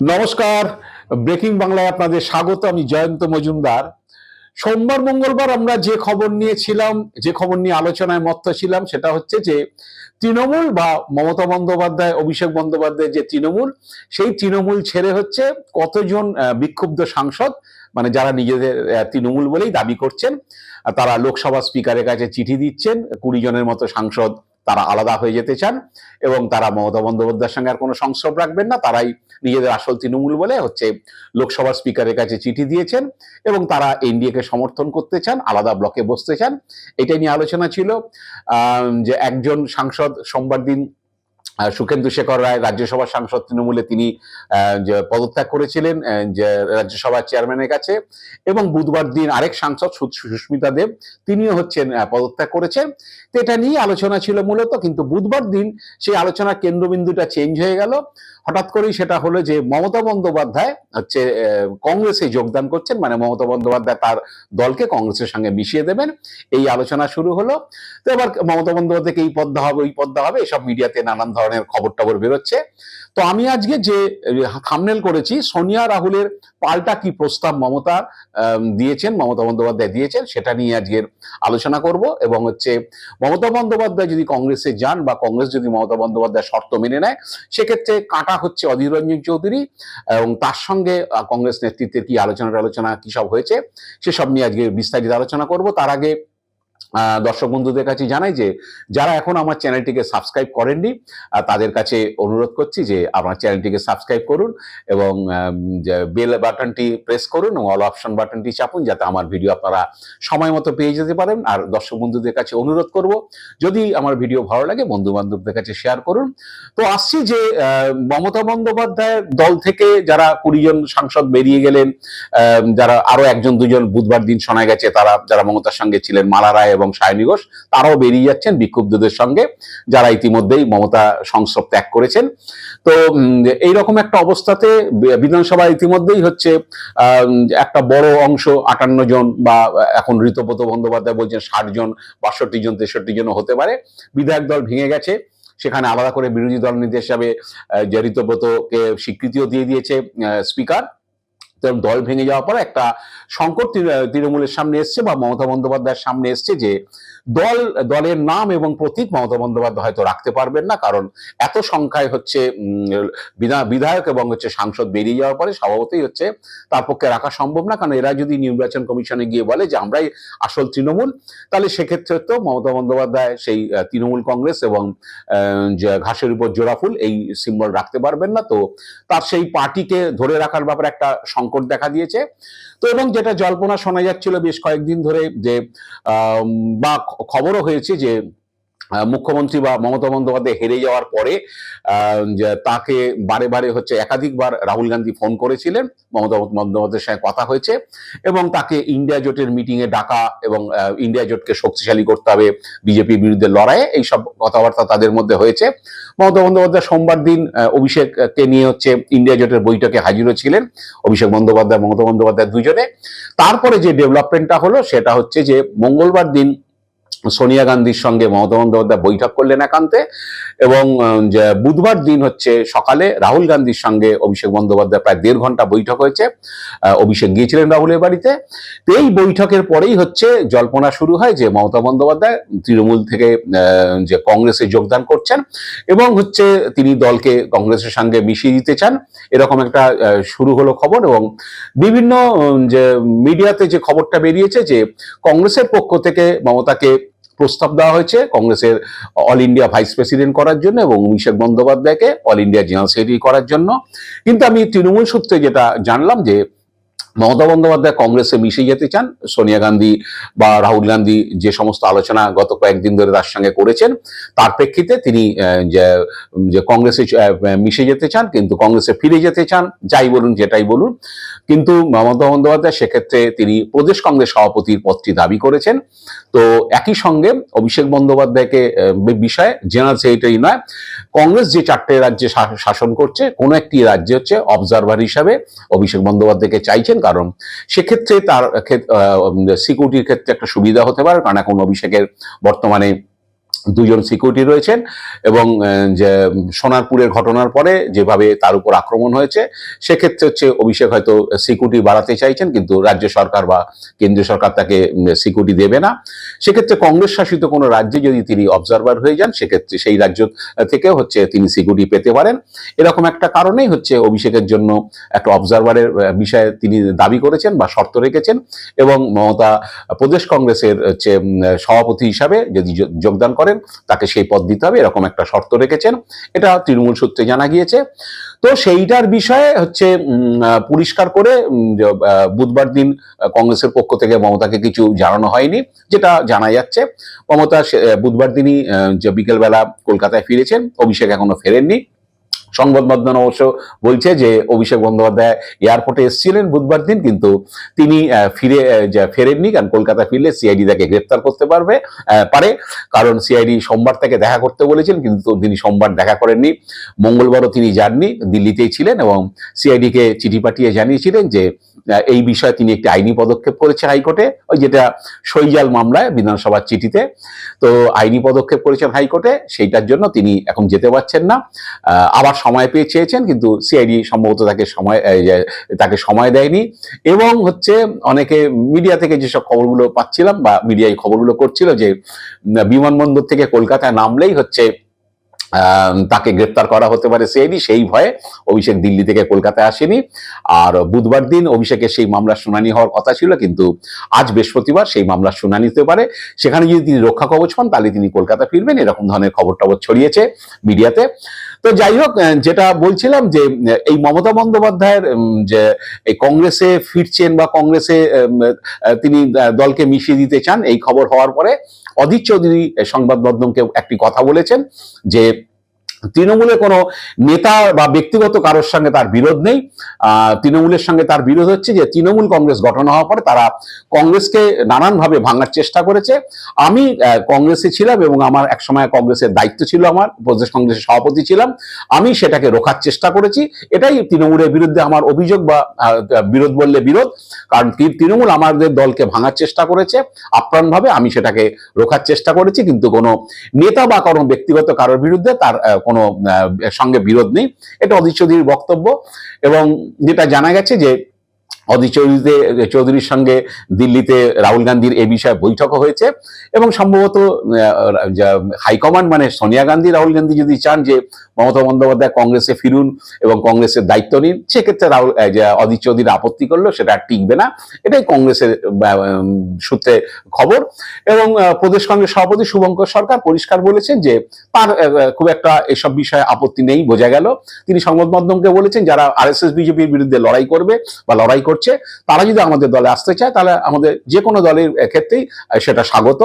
নমস্কার, ব্রেকিং বাংলায় আপনাদের স্বাগত। আমি জয়ন্ত মজুমদার। সোমবার মঙ্গলবার আমরা যে খবর নিয়েছিলাম, যে খবর নিয়ে আলোচনায় মত্ত ছিলাম, সেটা হচ্ছে যে তৃণমূল বা মমতা বন্দ্যোপাধ্যায়, অভিষেক বন্দ্যোপাধ্যায় যে তৃণমূল, সেই তৃণমূল ছেড়ে হচ্ছে কতজন বিক্ষুব্ধ সাংসদ, মানে যারা নিজেদের তৃণমূল বলেই দাবি করছেন, তারা লোকসভা স্পিকারের কাছে চিঠি দিচ্ছেন। 20 জনের মতো সাংসদ তারা আলাদা হয়ে যেতে চান এবং তারা মমতা বন্দ্যোপাধ্যায়ের সঙ্গে আর কোনো সংস্রব রাখবেন না। তারাই নিজেদের আসল তৃণমূল বলে হচ্ছে লোকসভার স্পিকারের কাছে চিঠি দিয়েছেন এবং তারা এনডিএ কে সমর্থন করতে চান, আলাদা ব্লকে বসতে চান। এটা নিয়ে আলোচনা ছিল। যে একজন সাংসদ সোমবার দিন সুখেন্দু শেখর রায়, রাজ্যসভার সাংসদ তৃণমূলে, তিনি যে পদত্যাগ করেছিলেন যে রাজ্যসভার চেয়ারম্যানের কাছে, এবং বুধবার দিন আরেক সাংসদ সুস্মিতা দেব, তিনিও হচ্ছেন পদত্যাগ করেছেন। তো এটা নিয়ে আলোচনা ছিল মূলত, কিন্তু বুধবার দিন সেই আলোচনার কেন্দ্রবিন্দুটা চেঞ্জ হয়ে গেল। হঠাৎ করেই সেটা হলো যে মমতা বন্দ্যোপাধ্যায় হচ্ছে কংগ্রেসে যোগদান করছেন, মানে মমতা বন্দ্যোপাধ্যায় তার দলকে কংগ্রেসের সঙ্গে মিশিয়ে দেবেন, এই আলোচনা শুরু হলো। তো এবার মমতা বন্দ্যোপাধ্যায়কে এই পদ দেওয়া হবে, ওই পদ দেওয়া হবে, এসব মিডিয়াতে নানান ধরনের খবর টবর বেরোচ্ছে। তো আমি আজকে যে থাম্বনেল করেছি, সোনিয়া রাহুলের পাল্টা কি প্রস্তাব মমতা মমতা বন্দ্যোপাধ্যায় দিয়েছেন, সেটা নিয়ে আজকের আলোচনা করব। এবং হচ্ছে মমতা বন্দ্যোপাধ্যায় যদি কংগ্রেসে যান বা কংগ্রেস যদি মমতা বন্দ্যোপাধ্যায় শর্ত মেনে নেয়, সেক্ষেত্রে কাটা হচ্ছে অধীর রঞ্জন চৌধুরী, এবং তার সঙ্গে কংগ্রেস নেতৃত্বের কি আলোচনা কি সব হয়েছে, সেসব নিয়ে আজকে বিস্তারিত আলোচনা করব। তার আগে দর্শক বন্ধুদের কাছে জানাই যে যারা এখন আমার চ্যানেলটিকে সাবস্ক্রাইব করেননি, তাদের কাছে অনুরোধ করছি যে আমার চ্যানেলটিকে সাবস্ক্রাইব করুন এবং বেল বাটনটি প্রেস করুন এবং অল অপশন বাটনটি চাপুন, যাতে আমার ভিডিও আপনারা সময় মতো পেয়ে যেতে পারেন। আর দর্শক বন্ধুদের কাছে অনুরোধ করব, যদি আমার ভিডিও ভালো লাগে বন্ধু বান্ধবদের কাছে শেয়ার করুন। তো আসছি যে মমতা বন্দ্যোপাধ্যায়ের দল থেকে যারা 20 জন সাংসদ বেরিয়ে গেলেন, যারা আরো একজন দুজন বুধবার দিন শোনা গেছে তারা যারা মমতার সঙ্গে ছিলেন, মালা রায় এবং সায়নী ঘোষ, তারাও বেরিয়ে যাচ্ছেন বিক্ষুব্ধদের সঙ্গে, যারা ইতিমধ্যেই মমতা সংস্রব ত্যাগ করেছেন। তো এইরকম একটা অবস্থাতে বিধানসভা ইতিমধ্যেই হচ্ছে একটা বড় অংশ, 58 জন, বা এখন ঋতব্রত বন্দ্যোপাধ্যায় বলছেন 60 জন, 62 জন, 63 জনও হতে পারে, বিধায়ক দল ভেঙে গেছে। সেখানে আলাদা করে বিরোধী দল নেতা হিসাবে যে ঋতব্রতকে স্বীকৃতিও দিয়ে দিয়েছে স্পিকার। দল ভেঙে যাওয়ার পর একটা সংকট তৃণমূলের সামনে এসছে বা মমতা বন্দ্যোপাধ্যায়ের সামনে এসছে যে দলের নাম এবং প্রতীক মমতা বন্দ্যোপাধ্যায় হয়তো রাখতে পারবেন না, কারণ এত সংখ্যায় হচ্ছে বিধায়ক এবং হচ্ছে সাংসদ বেরিয়ে যাওয়ার পরে স্বভাবতই হচ্ছে তার পক্ষে রাখা সম্ভব না। কারণ এরা যদি নির্বাচন কমিশনে গিয়ে বলে যে আমরাই আসল তৃণমূল, তাহলে সেক্ষেত্রে তো মমতা বন্দ্যোপাধ্যায় সেই তৃণমূল কংগ্রেস এবং ঘাসের উপর জোড়াফুল এই সিম্বল রাখতে পারবেন না। তো তার সেই পার্টিকে ধরে রাখার ব্যাপারে একটা সংকট দেখা দিয়েছে। তো এবং যেটা জল্পনা শোনা যাচ্ছিল বেশ কয়েকদিন ধরে, যে বা খবরও হয়েছে যে মুখ্যমন্ত্রী বা মমতা বন্দ্যোপাধ্যায় হেরে যাওয়ার পরে তাকে বারে বারে হচ্ছে একাধিকবার রাহুল গান্ধী ফোন করেছিলেন, মমতা বন্দ্যোপাধ্যায়ের সঙ্গে কথা হয়েছে এবং তাকে ইন্ডিয়া জোটের মিটিং এ ডাকা এবং ইন্ডিয়া জোটকে শক্তিশালী করতে হবে বিজেপির বিরুদ্ধে লড়াইয়ে, এইসব কথাবার্তা তাদের মধ্যে হয়েছে। মমতা বন্দ্যোপাধ্যায় সোমবার দিন অভিষেককে নিয়ে হচ্ছে ইন্ডিয়া জোটের বৈঠকে হাজির ছিলেন, অভিষেক বন্দ্যোপাধ্যায় মমতা বন্দ্যোপাধ্যায় দুজনে। তারপরে যে ডেভেলপমেন্টটা হলো সেটা হচ্ছে যে মঙ্গলবার দিন সোনিয়া গান্ধীর সঙ্গে মমতা বন্দ্যোপাধ্যায় বৈঠক করলেন একান্তে, এবং বুধবার দিন হচ্ছে সকালে রাহুল গান্ধীর সঙ্গে অভিষেক বন্দ্যোপাধ্যায় প্রায় 1.5 ঘন্টা বৈঠক হয়েছে। অভিষেক গিয়েছিলেন রাহুলের বাড়িতে। তো এই বৈঠকের পরেই হচ্ছে জল্পনা শুরু হয় যে মমতা বন্দ্যোপাধ্যায় তৃণমূল থেকে যে কংগ্রেসে যোগদান করছেন এবং হচ্ছে তিনি দলকে কংগ্রেসের সঙ্গে মিশিয়ে দিতে চান, এরকম একটা শুরু হলো খবর। এবং বিভিন্ন যে মিডিয়াতে যে খবরটা বেরিয়েছে যে কংগ্রেসের পক্ষ থেকে মমতাকে প্রস্তাব দেওয়া হয়েছে কংগ্রেসের অল ইন্ডিয়া ভাইস প্রেসিডেন্ট করার জন্য এবং অভিষেক বন্দ্যোপাধ্যায়কে অল ইন্ডিয়া জেনারেল সেক্রেটারি করার জন্য। কিন্তু আমি তৃণমূল সূত্রে যেটা জানলাম যে মমতা বন্দ্যোপাধ্যায় কংগ্রেসে মিশে যেতে চান, সোনিয়া গান্ধী বা রাহুল গান্ধী যে সমস্ত আলোচনা গত কয়েকদিন ধরে তার সঙ্গে করেছেন তার প্রেক্ষিতে তিনি যে কংগ্রেসে মিশে যেতে চান, কিন্তু কংগ্রেসে ফিরে যেতে চান, যাই বলুন যেটাই বলুন। কিন্তু মমতা বন্দ্যোপাধ্যায় সেক্ষেত্রে তিনি প্রদেশ কংগ্রেস সভাপতির পদটি দাবি করেছেন। তো একই সঙ্গে অভিষেক বন্দ্যোপাধ্যায়কে বিষয়ে জেনারেল সেক্রেটারি নয়, কংগ্রেস যে 4টে রাজ্যে শাসন করছে কোনো একটি রাজ্যে হচ্ছে অবজারভার হিসাবে অভিষেক বন্দ্যোপাধ্যায়কে চাইছেন, কারণ সেক্ষেত্রে তার সিকিউরিটির ক্ষেত্রে একটা সুবিধা হতে পারে। কারণ এখন অভিষেকের বর্তমানে দুজন সিকিউরিটি রয়েছেন এবং যে সোনারপুরের ঘটনার পরে যেভাবে তার উপর আক্রমণ হয়েছে, সেক্ষেত্রে হচ্ছে অভিষেক হয়তো সিকিউরিটি বাড়াতে চাইছেন, কিন্তু রাজ্য সরকার বা কেন্দ্রীয় সরকার তাকে সিকিউরিটি দেবে না। সেক্ষেত্রে কংগ্রেস শাসিত কোনো রাজ্যে যদি তিনি অবজারভার হয়ে যান, সেক্ষেত্রে সেই রাজ্য থেকেও হচ্ছে তিনি সিকিউরিটি পেতে পারেন। এরকম একটা কারণেই হচ্ছে অভিষেকের জন্য একটা অবজারভারের বিষয়ে তিনি দাবি করেছেন বা শর্ত রেখেছেন, এবং মমতা প্রদেশ কংগ্রেসের হচ্ছে সভাপতি হিসাবে যদি যোগদান করেন তাকে সেই পদ দিতে হবে, এরকম একটা শর্ত রেখেছেন। এটা তৃণমূল সূত্রে জানা গিয়েছে। তো সেইটার বিষয়ে হচ্ছে পরিষ্কার করে বুধবার দিন কংগ্রেসের পক্ষ থেকে মমতাকে কিছু জানানো হয়নি, যেটা জানা যাচ্ছে। মমতা বুধবার দিনই যে বিকেলবেলা কলকাতায় ফিরেছেন, অভিষেক এখনো ফেরেননি। সংবাদ মাধ্যম অবশ্য বলছে যে অভিষেক বন্দ্যোপাধ্যায় এয়ারপোর্টে এসেছিলেন বুধবার দিন, কিন্তু তিনি ফেরেননি, কারণ কলকাতা ফিরলে সিআইডি তাকে গ্রেপ্তার করতে পারে, কারণ সিআইডি সোমবার থেকে দেখা করতে বলেছেন, কিন্তু তিনি সোমবার দেখা করেননি। মঙ্গলবারও তিনি যাননি, দিল্লিতেই ছিলেন, এবং সিআইডিকে চিঠি পাঠিয়ে জানিয়েছিলেন যে এই বিষয়ে তিনি একটি আইনি পদক্ষেপ করেছে হাইকোর্টে, ওই যেটা সইজাল মামলায় বিধানসভার চিঠিতে। তো আইনি পদক্ষেপ করেছেন হাইকোর্টে, সেইটার জন্য তিনি এখন যেতে পারছেন না। আবার সময় পেয়ে চেয়েছেন, কিন্তু সিআইডি সম্ভবত তাকে সময় দেয়নি। এবং হচ্ছে অনেকে মিডিয়া থেকে যেসব খবরগুলো পাচ্ছিলাম বা মিডিয়ায় খবরগুলো করছিল যে বিমানবন্দর থেকে কলকাতায় নামলেই হচ্ছে তাকে গ্রেপ্তার করা হতে পারে সিআইডি, সেই ভয়ে অভিষেক দিল্লি থেকে কলকাতায় আসেনি। আর বুধবার দিন অভিষেকের সেই মামলার শুনানি হওয়ার কথা ছিল, কিন্তু আজ বৃহস্পতিবার সেই মামলার শুনানি হতে পারে। সেখানে যদি তিনি রক্ষা কবচ পান তাহলে তিনি কলকাতা ফিরবেন, এরকম ধরনের খবর টবর ছড়িয়েছে মিডিয়াতে। তো যাই হোক, যেটা বলছিলাম যে এই মমতা বন্দ্যোপাধ্যায়ের যে এই কংগ্রেসে ফিরছেন বা কংগ্রেসে তিনি দলকে মিশিয়ে দিতে চান, এই খবর হওয়ার পরে অধীর চৌধুরী সংবাদ মাধ্যমকে একটি কথা বলেছেন যে তৃণমূলের কোনো নেতা বা ব্যক্তিগত কারোর সঙ্গে তার বিরোধ নেই। তৃণমূলের সঙ্গে তার বিরোধ হচ্ছে যে তৃণমূল কংগ্রেস গঠন হওয়ার পরে তারা কংগ্রেসকে নানানভাবে ভাঙার চেষ্টা করেছে। আমি কংগ্রেসে ছিলাম এবং আমার একসময় কংগ্রেসের দায়িত্ব ছিল, আমার প্রদেশ কংগ্রেসের সভাপতি ছিলাম, আমি সেটাকে রোখার চেষ্টা করেছি। এটাই তৃণমূলের বিরুদ্ধে আমার অভিযোগ, বা বিরোধ বললে বিরোধ, কারণ তৃণমূল আমাদের দলকে ভাঙার চেষ্টা করেছে আপ্রাণভাবে, আমি সেটাকে রোখার চেষ্টা করেছি, কিন্তু কোনো নেতা বা কোনো ব্যক্তিগত কারোর বিরুদ্ধে তার কোনো সঙ্গে বিরোধ নেই। এটা অধীর চৌধুরীর বক্তব্য। এবং যেটা জানা গেছে যে অধীর চৌধুরীর সঙ্গে দিল্লিতে রাহুল গান্ধীর এ বিষয়ে বৈঠকও হয়েছে, এবং সম্ভবত হাইকমান্ড মানে সোনিয়া গান্ধী, রাহুল গান্ধী যদি চান যে মমতা বন্দ্যোপাধ্যায় কংগ্রেসে ফিরুন এবং কংগ্রেসের দায়িত্ব নিন, সেক্ষেত্রে অধীর চৌধুরী আপত্তি করলো, সেটা আর টিকবে না। এটাই কংগ্রেসের সূত্রে খবর। এবং প্রদেশ কংগ্রেস সভাপতি শুভঙ্কর সরকার পরিষ্কার বলেছেন যে তার খুব একটা এসব বিষয়ে আপত্তি নেই, বোঝা গেল। তিনি সংবাদ মাধ্যমকে বলেছেন যারা আরএসএস বিজেপির বিরুদ্ধে লড়াই করবে বা লড়াই করছে, তারা যদি আমাদের দলে আসতে চায় তাহলে আমাদের যে কোনো দলের ক্ষেত্রেই সেটা স্বাগত।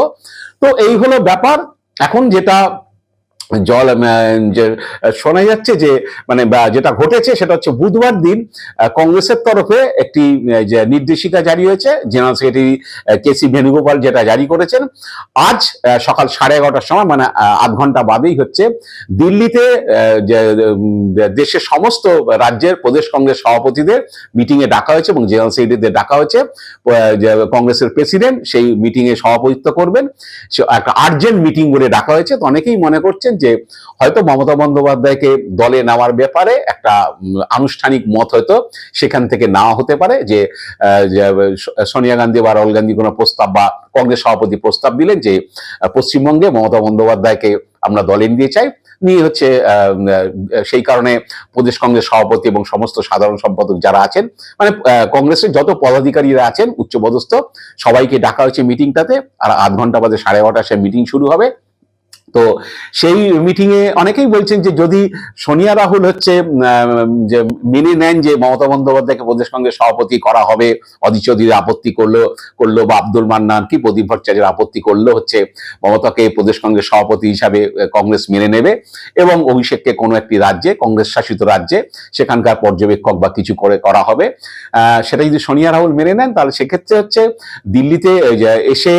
তো এই হলো ব্যাপার। এখন যেটা যে শোনা যাচ্ছে যে মানে যেটা ঘটেছে সেটা হচ্ছে বুধবার দিন কংগ্রেসের তরফে একটি যে নির্দেশিকা জারি হয়েছে, জেনারেল সেক্রেটারি কেসি বেণুগোপাল যেটা জারি করেছেন। আজ সকাল 11:30টার সময়, মানে আধ ঘন্টা বাদেই হচ্ছে দিল্লিতে দেশের সমস্ত রাজ্যের প্রদেশ কংগ্রেস সভাপতিদের মিটিং এ ডাকা হয়েছে এবং জেনারেল সেক্রেটারিদের ডাকা হয়েছে। কংগ্রেসের প্রেসিডেন্ট সেই মিটিং এ সভাপতিত্ব করবেন। একটা আর্জেন্ট মিটিং বলে ডাকা হয়েছে। তো অনেকেই মনে করছেন যে হয়তো মমতা বন্দ্যোপাধ্যায়কে দলে নেওয়ার ব্যাপারে একটা আনুষ্ঠানিক মত হয়তো সেখান থেকে নেওয়া হতে পারে, যে সোনিয়া গান্ধী বা রাহুল গান্ধী কোনো প্রস্তাব বা কংগ্রেস সভাপতি প্রস্তাব দিলেন যে পশ্চিমবঙ্গে মমতা বন্দ্যোপাধ্যায়কে আমরা দলে নিতে চাই, নিয়ে হচ্ছে সেই কারণে প্রদেশ কংগ্রেস সভাপতি এবং সমস্ত সাধারণ সম্পাদক যারা আছেন, মানে কংগ্রেসের যত পদাধিকারীরা আছেন উচ্চপদস্থ, সবাইকে ডাকা হয়েছে মিটিংটাতে। আর আধ ঘন্টা বাদে 11:30 সে মিটিং শুরু হবে। তো সেই মিটিং এ অনেকেই বলছেন যে যদি সোনিয়া রাহুল হচ্ছে যে মেনে নেন যে মমতা বন্দ্যোপাধ্যায়কে প্রদেশ কংগ্রেস সভাপতি করা হবে, অধীর চৌধুরী আপত্তি করলো বা আব্দুল মান্নান কি প্রদীপ ভট্টাচার্যের আপত্তি করলো হচ্ছে মমতাকে প্রদেশ কংগ্রেস সভাপতি হিসাবে কংগ্রেস মেনে নেবে, এবং অভিষেককে কোনো একটি রাজ্যে, কংগ্রেস শাসিত রাজ্যে সেখানকার পর্যবেক্ষক বা কিছু করা হবে, সেটা যদি সোনিয়া রাহুল মেনে নেন তাহলে সেক্ষেত্রে হচ্ছে দিল্লিতে এসে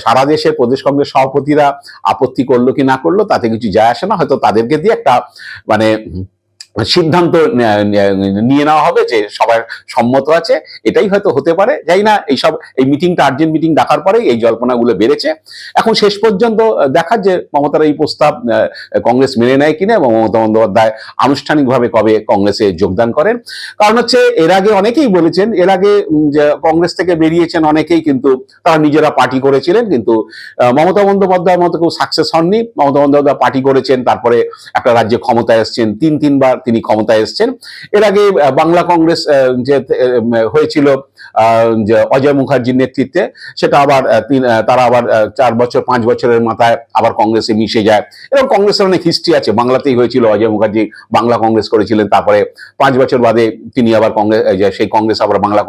সারা দেশে প্রদেশ কংগ্রেস সভাপতিরা আপত্তি করলো কি না করলো তাতে কিছু যায় আসে না, হয়তো তাদেরকে দিয়ে একটা মানে সিদ্ধান্ত নিয়ে নেওয়া হবে যে সবার সম্মত আছে, এটাই হয়তো হতে পারে, যাই না। এই মিটিংটা আর্জেন্ট মিটিং ডাকার পরে এই জল্পনাগুলো বেড়েছে। এখন শেষ পর্যন্ত দেখার যে মমতার এই প্রস্তাব কংগ্রেস মেনে নেয় কিনা এবং মমতা বন্দ্যোপাধ্যায় আনুষ্ঠানিকভাবে কবে কংগ্রেসে যোগদান করেন। কারণ হচ্ছে এর আগে অনেকেই বলেছেন, এর আগে যে কংগ্রেস থেকে বেরিয়েছেন অনেকেই, কিন্তু তারা নিজেরা পার্টি করেছিলেন, কিন্তু মমতা বন্দ্যোপাধ্যায়ের মতো কেউ সাকসেস হননি। মমতা বন্দ্যোপাধ্যায় পার্টি করেছেন, তারপরে একটা রাজ্যে ক্ষমতায় এসছেন, তিনবার তিনি ক্ষমতায় এসছেন। এর আগে বাংলা কংগ্রেস যে হয়েছিল যে অজয় মুখার্জির নেতৃত্বে, সেটা আবার তারা আবার 4 বছর 5 বছরের মাথায় আবার কংগ্রেসে মিশে যায়। এবং কংগ্রেসের অনেক হিস্ট্রি আছে, বাংলাতেই হয়েছিল, অজয় মুখার্জি বাংলা কংগ্রেস করেছিলেন, তারপরে 5 বছর বাদে তিনি আবার সেই কংগ্রেস আবার বাংলা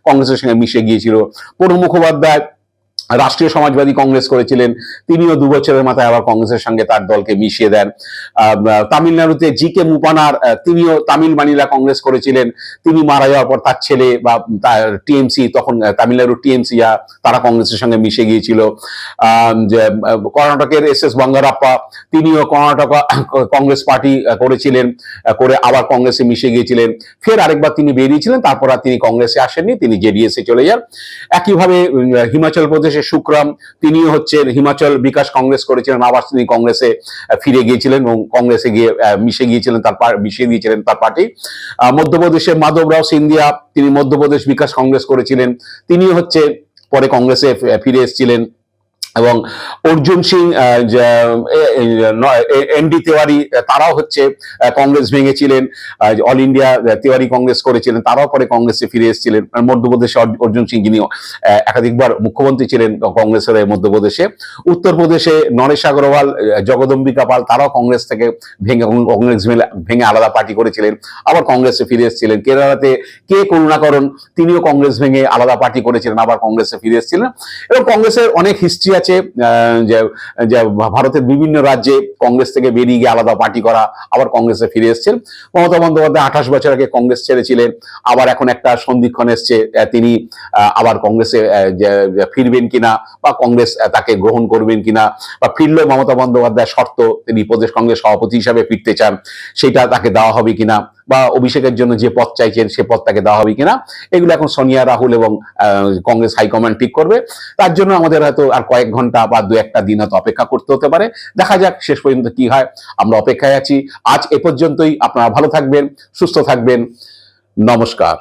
কংগ্রেসের সঙ্গে মিশে গিয়েছিল। প্রণব মুখোপাধ্যায় রাষ্ট্রীয় সমাজবাদী কংগ্রেস করেছিলেন, তিনিও 2 বছরের মাথায় আবার কংগ্রেসের সঙ্গে তার দলকে মিশিয়ে দেন। তামিলনাড়ুতে জি.কে মুপানার, তিনিও তামিল মানিলা কংগ্রেস করেছিলেন, তিনি মারা যাওয়ার পর তার ছেলে বা তার টিএমসি, তখন তামিলনাড়ু টিএমসি, তারা কংগ্রেসের সঙ্গে মিশে গিয়েছিল। যে কর্ণাটকের এস বাঙ্গারাপ্পা, তিনিও কর্ণাটক কংগ্রেস পার্টি করেছিলেন, করে আবার কংগ্রেসে মিশে গিয়েছিলেন। ফের আরেকবার তিনি বেরিয়েছিলেন, তারপর আর তিনি কংগ্রেসে আসেননি, তিনি জেডিএসে চলে যান। একইভাবে হিমাচল প্রদেশ সুখরাম, তিনিও হচ্ছেন হিমাচল বিকাশ কংগ্রেস করেছিলেন, আবার তিনি কংগ্রেসে ফিরে গিয়েছিলেন এবং কংগ্রেসে গিয়ে মিশিয়ে দিয়েছিলেন তার পার্টি। মধ্যপ্রদেশে মাধবরাও সিন্ধিয়া, তিনি মধ্যপ্রদেশ বিকাশ কংগ্রেস করেছিলেন, তিনিও হচ্ছে পরে কংগ্রেসে ফিরে এসেছিলেন। এবং অর্জুন সিং, এনডি তেওয়ারি, তারাও হচ্ছে কংগ্রেস ভেঙেছিলেন, অল ইন্ডিয়া তেওয়ারি কংগ্রেস করেছিলেন, তারাও পরে কংগ্রেসে ফিরে এসেছিলেন। মধ্যপ্রদেশে অর্জুন সিং, যিনি একাধিকবার মুখ্যমন্ত্রী ছিলেন কংগ্রেসের মধ্যপ্রদেশে। উত্তরপ্রদেশে নরেশ আগরওয়াল, জগদম্বিকা পাল, তারাও কংগ্রেস থেকে ভেঙে আলাদা পার্টি করেছিলেন, আবার কংগ্রেসে ফিরে এসেছিলেন। কেরালাতে কে করুণাকরণ, তিনিও কংগ্রেস ভেঙে আলাদা পার্টি করেছিলেন, আবার কংগ্রেসে ফিরে এসেছিলেন। এবং কংগ্রেসের অনেক হিস্ট্রি আছে, যে ভারতের বিভিন্ন রাজ্যে কংগ্রেস থেকে বেরিয়ে গিয়ে আলাদা পার্টি করা, আবার কংগ্রেসে ফিরে এসেছেন। মমতা বন্দ্যোপাধ্যায় 28 বছর আগে কংগ্রেস ছেড়েছিলেন, আবার এখন একটা সন্ধিক্ষণ এসছে, তিনি আবার কংগ্রেসে ফিরবেন কিনা, বা কংগ্রেস তাকে গ্রহণ করবেন কিনা, বা ফিরলেও মমতা বন্দ্যোপাধ্যায় শর্ত, তিনি প্রদেশ কংগ্রেস সভাপতি হিসাবে ফিরতে চান, সেটা তাকে দেওয়া হবে কিনা, বা অভিষেকের জন্য যে পদ চাইছেন সে পদ তাকে দেওয়া হবে কিনা, এগুলো এখন সোনিয়া, রাহুল এবং কংগ্রেস হাইকমান্ড ঠিক করবে। তার জন্য আমাদের হয়তো আর কয়েক ঘন্টা বা 2-1টা দিন হয়তো অপেক্ষা করতে হতে পারে। দেখা যাক শেষ পর্যন্ত কি হয়, আমরা অপেক্ষায় আছি। আজ এ পর্যন্তই। আপনারা ভালো থাকবেন, সুস্থ থাকবেন। নমস্কার।